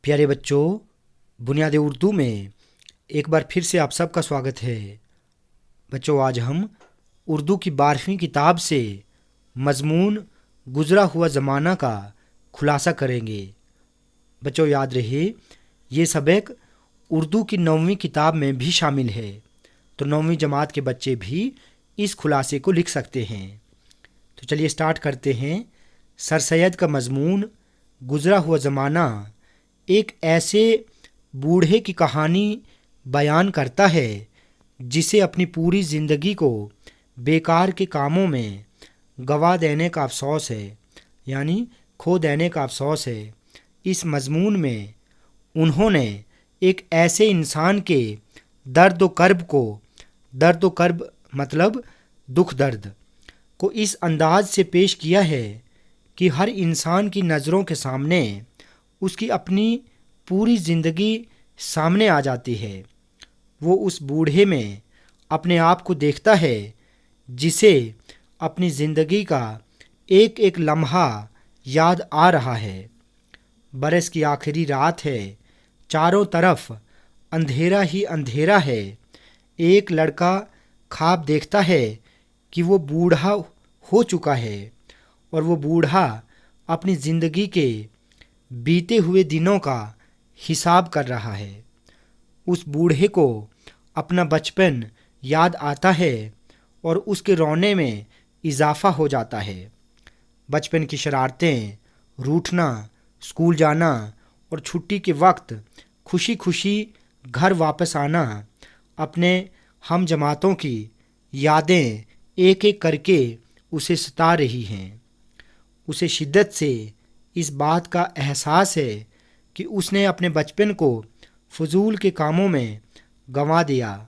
प्यारे बच्चों, बुनियादी उर्दू में एक बार फिर से आप सबका स्वागत है। बच्चों, आज हम उर्दू की 12वीं किताब से मज़मून गुज़रा हुआ ज़माना का खुलासा करेंगे। बच्चों, याद रहे ये सबक उर्दू की 9वीं किताब में भी शामिल है, तो 9वीं जमात के बच्चे भी इस खुलासे को लिख सकते हैं। तो चलिए स्टार्ट करते हैं। सर सैयद का मज़मून गुज़रा हुआ ज़माना एक ऐसे बूढ़े की कहानी बयान करता है जिसे अपनी पूरी ज़िंदगी को बेकार के कामों में गंवा देने का अफसोस है, यानी खो देने का अफसोस है। इस मज़मून में उन्होंने एक ऐसे इंसान के दर्द व कर्ब मतलब दुख दर्द को इस अंदाज से पेश किया है कि हर इंसान की नज़रों के सामने उसकी अपनी पूरी ज़िंदगी सामने आ जाती है। वो उस बूढ़े में अपने आप को देखता है जिसे अपनी ज़िंदगी का एक एक लम्हा याद आ रहा है। बरस की आखिरी रात है, चारों तरफ अंधेरा ही अंधेरा है। एक लड़का ख्वाब देखता है कि वो बूढ़ा हो चुका है और वो बूढ़ा अपनी ज़िंदगी के बीते हुए दिनों का हिसाब कर रहा है। उस बूढ़े को अपना बचपन याद आता है और उसके रोने में इजाफा हो जाता है। बचपन की शरारतें, रूठना, स्कूल जाना और छुट्टी के वक्त खुशी खुशी घर वापस आना, अपने हम जमातों की यादें एक एक करके उसे सता रही हैं। उसे शिद्दत से इस बात का एहसास है कि उसने अपने बचपन को फजूल के कामों में गंवा दिया।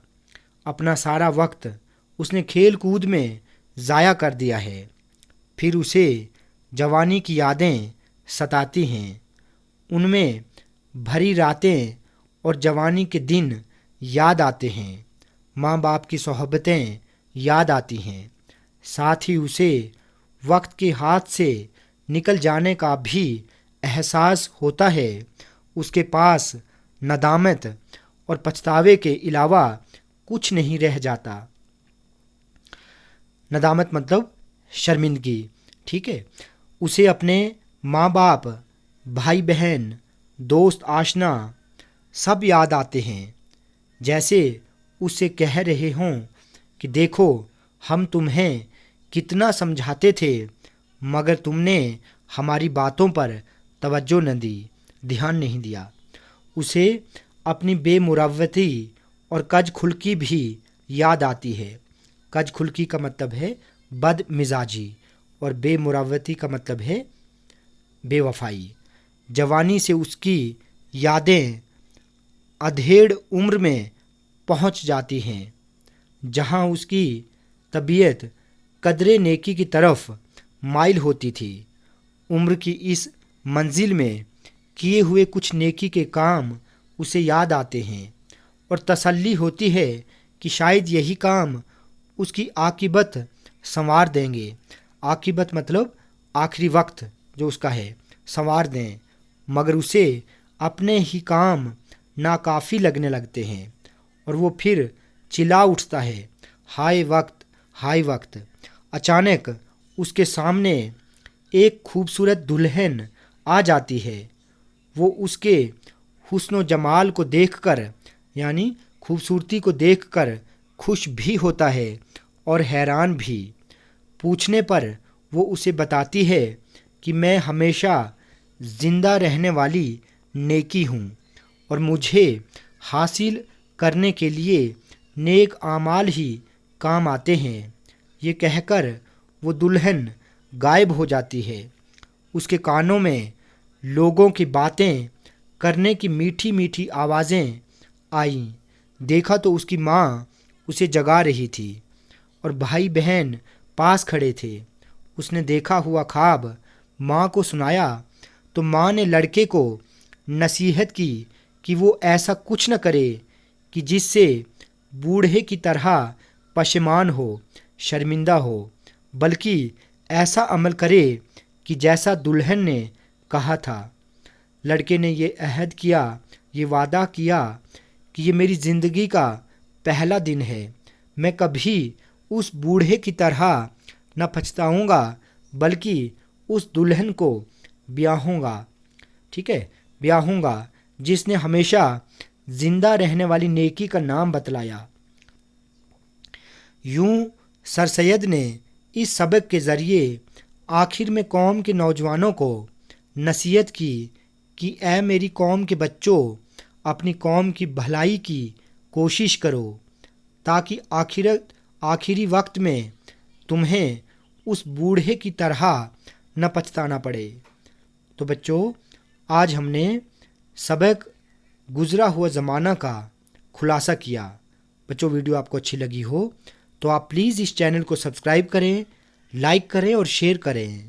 अपना सारा वक्त उसने खेल कूद में ज़ाया कर दिया है। फिर उसे जवानी की यादें सताती हैं। उनमें भरी रातें और जवानी के दिन याद आते हैं। माँ बाप की सोहबतें याद आती हैं। साथ ही उसे वक्त के हाथ से निकल जाने का भी एहसास होता है। उसके पास नदामत और पछतावे के अलावा कुछ नहीं रह जाता। नदामत मतलब शर्मिंदगी, ठीक है। उसे अपने माँ बाप, भाई बहन, दोस्त आशना सब याद आते हैं, जैसे उससे कह रहे हों कि देखो, हम तुम्हें कितना समझाते थे मगर तुमने हमारी बातों पर तवज्जो न दी, ध्यान नहीं दिया। उसे अपनी बेमुरव्वती और कज-खुल्की भी याद आती है। कज-खुल्की का मतलब है बद मिजाजी और बेमुरव्वती का मतलब है बेवफाई। जवानी से उसकी यादें अधेड़ उम्र में पहुंच जाती हैं, जहां उसकी तबीयत कदरे नेकी की तरफ माइल होती थी। उम्र की इस मंजिल में किए हुए कुछ नेकी के काम उसे याद आते हैं और तसल्ली होती है कि शायद यही काम उसकी आकिबत संवार देंगे। आकिबत मतलब आखिरी वक्त जो उसका है, संवार दें। मगर उसे अपने ही काम नाकाफ़ी लगने लगते हैं और वो फिर चिल्ला उठता है, हाय वक्त, हाय वक्त। अचानक उसके सामने एक खूबसूरत दुल्हन आ जाती है। वो उसके हुस्न जमाल को देखकर, यानी खूबसूरती को देखकर खुश भी होता है और हैरान भी। पूछने पर वो उसे बताती है कि मैं हमेशा ज़िंदा रहने वाली नेकी हूँ और मुझे हासिल करने के लिए नेक आमाल ही काम आते हैं। ये कहकर वो दुल्हन गायब हो जाती है। उसके कानों में लोगों की बातें करने की मीठी मीठी आवाज़ें आईं। देखा तो उसकी माँ उसे जगा रही थी और भाई बहन पास खड़े थे। उसने देखा हुआ ख्वाब माँ को सुनाया तो माँ ने लड़के को नसीहत की कि वो ऐसा कुछ न करे कि जिससे बूढ़े की तरह पशेमान हो, शर्मिंदा हो, बल्कि ऐसा अमल करे कि जैसा दुल्हन ने कहा था। لڑکے نے یہ عہد کیا، یہ وعدہ کیا کہ یہ میری زندگی کا پہلا دن ہے، میں کبھی اس بوڑھے کی طرح نہ پچھتاؤں گا بلکہ اس دلہن کو بیاہوں گا، ٹھیک ہے، بیاہوں گا جس نے ہمیشہ زندہ رہنے والی نیکی کا نام بتلایا۔ یوں سر سید نے اس سبق کے ذریعے آخر میں قوم کے نوجوانوں کو نصیحت کی کہ اے میری قوم کے بچوں، اپنی قوم کی بھلائی کی کوشش کرو تاکہ آخری وقت میں تمہیں اس بوڑھے کی طرح نہ پچھتانا پڑے۔ تو بچوں، آج ہم نے سبق گزرا ہوا زمانہ کا خلاصہ کیا۔ بچوں، ویڈیو آپ کو اچھی لگی ہو تو آپ پلیز اس چینل کو سبسکرائب کریں، لائک کریں اور شیئر کریں۔